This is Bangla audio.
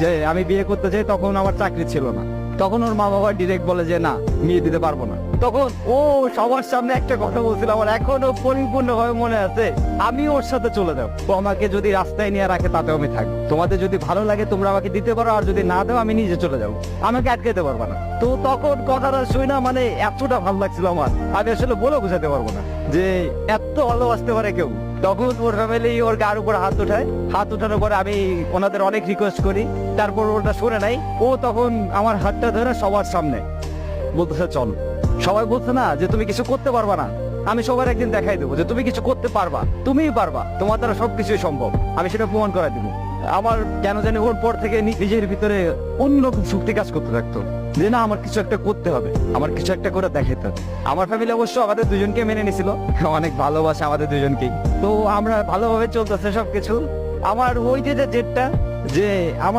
যে আমি বিয়ে করতে চাই, তখন আমার চাকরি ছিল না। তখন ওর মা বাবা ডিরেক্ট বলে যে না, বিয়ে দিতে পারবো না। তখন ও সবার সামনে একটা কথা বলছিল, আমার এখনো পরিপূর্ণভাবে মনে আছে, আমি ওর সাথে চলে যাবো। ও আমাকে যদি রাস্তায় নিয়ে রাখে তাতেও আমি থাকবো। তোমাদের যদি ভালো লাগে তোমরা আমাকে দিতে পারো, আর যদি না দাও আমি নিজে চলে যাবো, আমাকে আটকাতে পারবা না। তো তখন কথাটা শুই না, মানে এতটা ভালো লাগছিল আমার, আমি আসলে বলে বোঝাতে পারবো না যে এত ভালোবাসতে পারে কেউ। তখন ওর ফ্যামিলি ওর গার উপর হাত উঠায়, হাত উঠানোর পরে আমি ওনাদের অনেক রিকোয়েস্ট করি, তারপর ওটা শুনে নাই। ও তখন আমার হাতটা ধরে সবার সামনে বলতেছে চল। সবাই বলছে না যে তুমি কিছু করতে পারবা না, আমি সবার একদিন দেখাই দেবো যে তুমি কিছু করতে পারবা, তুমিই পারবা, তোমার দ্বারা সবকিছুই সম্ভব, আমি সেটা প্রমাণ করাই দেবো। আমার কেন জানি ওর পর থেকে নিজের ভিতরে অন্যরকম শক্তি কাজ করতে থাকতো যে না, আমার কিছু একটা করতে হবে, আমার কিছু একটা করে দেখাইতে হবে। আমার ফ্যামিলি অবশ্য আমাদের দুজনকে মেনে নিছিল, অনেক ভালোবাসে আমাদের দুজনকেই। তো আমরা ভালোভাবে চলতেছে সবকিছু। আমার ওই যে জেদটা, যে আমার